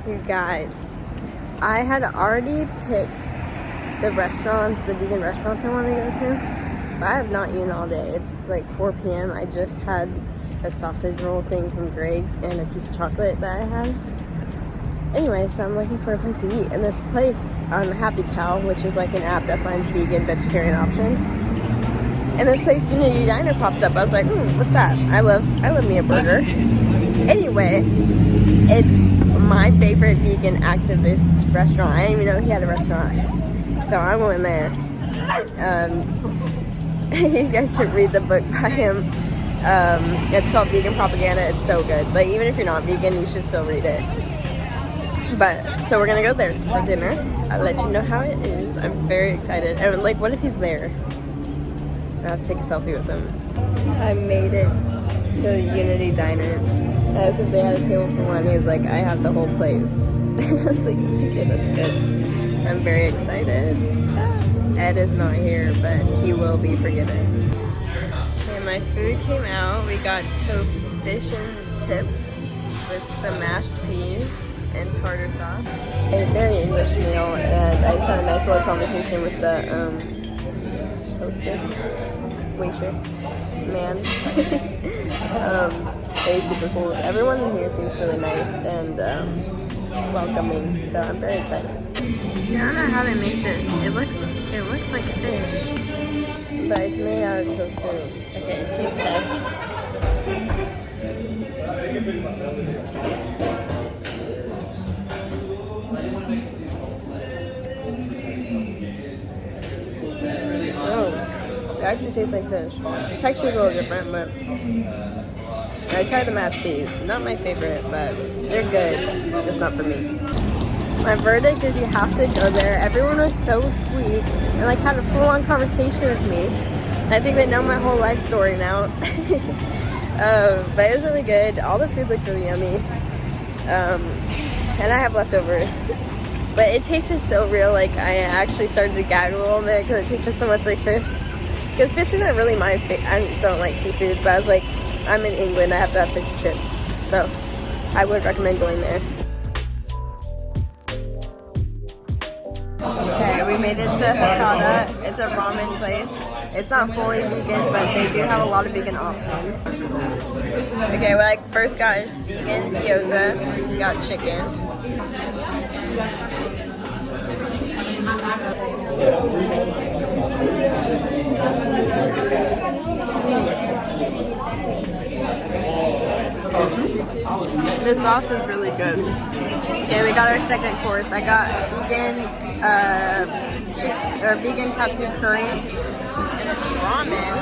You guys, I had already picked the vegan restaurants I want to go to, but I have not eaten all day. It's like 4 p.m. I just had a sausage roll thing from Greg's and a piece of chocolate that I had. Anyway, so I'm looking for a place to eat, and this place on Happy Cow, which is like an app that finds vegan, vegetarian options, and this place, Unity Diner, popped up. I was like, what's that? I love me a burger. Anyway, it's my favorite vegan activist restaurant. I didn't even know he had a restaurant, so I'm going there. You guys should read the book by him. It's called Vegan Propaganda. It's so good. Like, even if you're not vegan, you should still read it. But so we're gonna go there for dinner. I'll let you know how it is. I'm very excited. And like, what if he's there? I have to take a selfie with him. I made it to the Unity Diner. I asked if they had a table for one. He was like, I have the whole place. I was like, okay, that's good. I'm very excited. Ed is not here, but he will be forgiven. Okay, my food came out. We got tofu fish and chips with some mashed peas and tartar sauce. A very English meal, and I just had a nice little conversation with the waitress, man. He's super cool. Everyone in here seems really nice and welcoming, so I'm very excited. I don't know how they make this. It looks like fish, but it's made out of tofu. Okay, taste test. Oh, it actually tastes like fish. The texture is a little different, but I tried the mashed peas. Not my favorite, but they're good. Just not for me. My verdict is you have to go there. Everyone was so sweet and like had a full-on conversation with me. I think they know my whole life story now. But it was really good. All the food looked really yummy. And I have leftovers. But it tasted so real. Like, I actually started to gag a little bit because it tasted so much like fish. Because fish isn't really my favorite. I don't like seafood, but I was like, I'm in England. I have to have fish and chips. So I would recommend going there. Okay, we made it to Hakata. It's a ramen place. It's not fully vegan, but they do have a lot of vegan options. Okay, what I first got is vegan gyoza. We got chicken. The sauce is really good. Okay, we got our second course. I got vegan katsu curry, and it's ramen.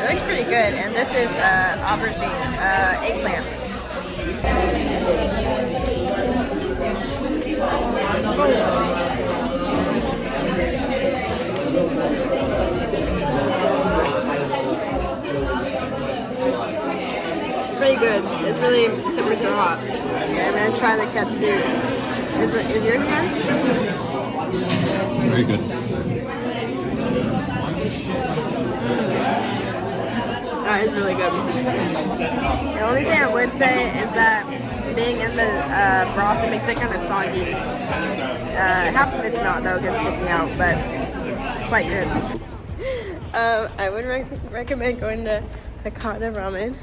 It looks pretty good. And this is aubergine, eggplant. It's pretty good. It's really temperature hot. Okay, I'm gonna try the katsu. Is yours good? Very good. That is really good. The only thing I would say is that being in the broth, it makes it kind of soggy. Half of it's not though, it gets sticking out, but it's quite good. I would recommend going to Hakata Ramen.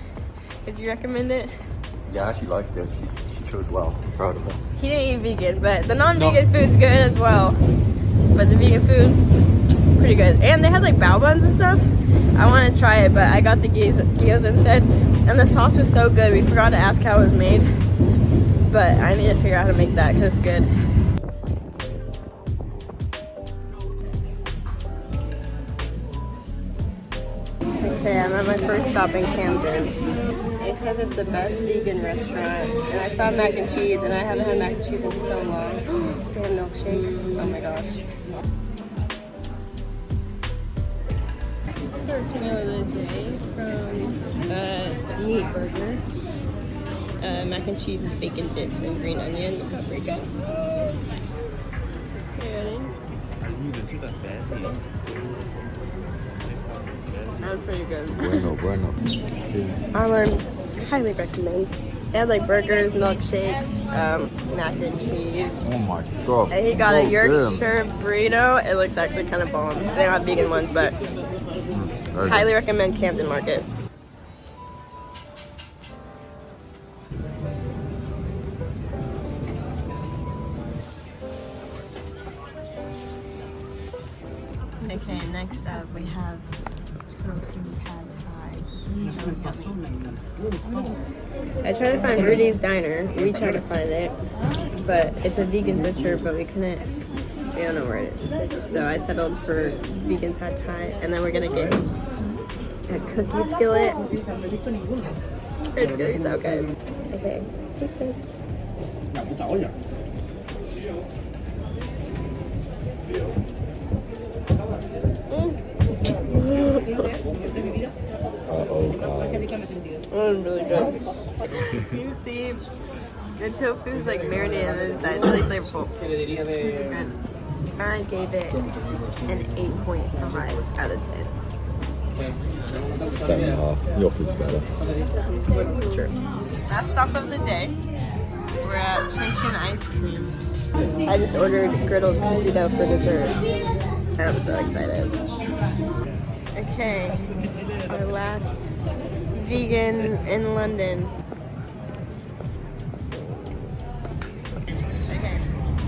Would you recommend it? Yeah, she liked it. She chose well. I'm proud of her. He didn't eat vegan, but the non-vegan food's good as well. But the vegan food, pretty good. And they had like bao buns and stuff. I want to try it, but I got the gyoza instead. And the sauce was so good, we forgot to ask how it was made. But I need to figure out how to make that because it's good. Okay, I'm at my first stop in Camden. It says it's the best vegan restaurant. And I saw mac and cheese, and I haven't had mac and cheese in so long. They have milkshakes. Oh my gosh. First meal of the day from meat burger. Mac and cheese with bacon bits and green onion and paprika. That was pretty good. Bueno. I would highly recommend They had like burgers, milkshakes, mac and cheese. Oh my god. And he got a So Yorkshire burrito. It looks actually kind of bomb. They don't have vegan ones, but good. highly recommend Camden Market. Okay, next up we have tofu pad thai. I tried to find Rudy's Diner. We tried to find it, but it's a vegan butcher, but we don't know where it is. So I settled for vegan pad thai, and then we're gonna get a cookie skillet. It's gonna be so good. Okay, taste this. Uh-oh, guys. Oh, it's really good. You see, the tofu is like marinated on the inside. It's really flavorful. It's good. I gave it an 8.5 out of 10. 7.5. Your food's better. Sure. Last stop of the day. We're at Chin Chin Ice Cream. I just ordered griddled confito for dessert. I'm so excited. Okay, our last vegan in London. Okay,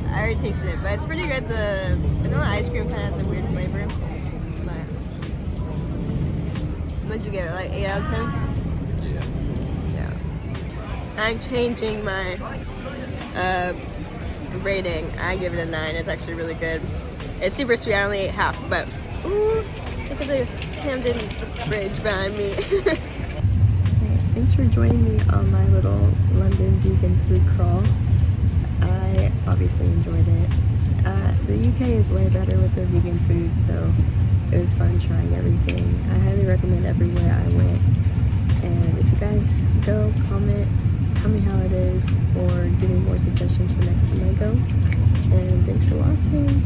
I already tasted it, but it's pretty good. The vanilla ice cream kind of has a weird flavor. But what'd you give it? Like 8 out of 10? Yeah. I'm changing my rating. I give it a 9. It's actually really good. It's super sweet. I only ate half, but ooh, look at the Camden Bridge behind me. Okay, thanks for joining me on my little London vegan food crawl. I obviously enjoyed it. The UK is way better with their vegan food, so it was fun trying everything. I highly recommend everywhere I went. And if you guys go, comment, tell me how it is, or give me more suggestions for next time I go. And thanks for watching.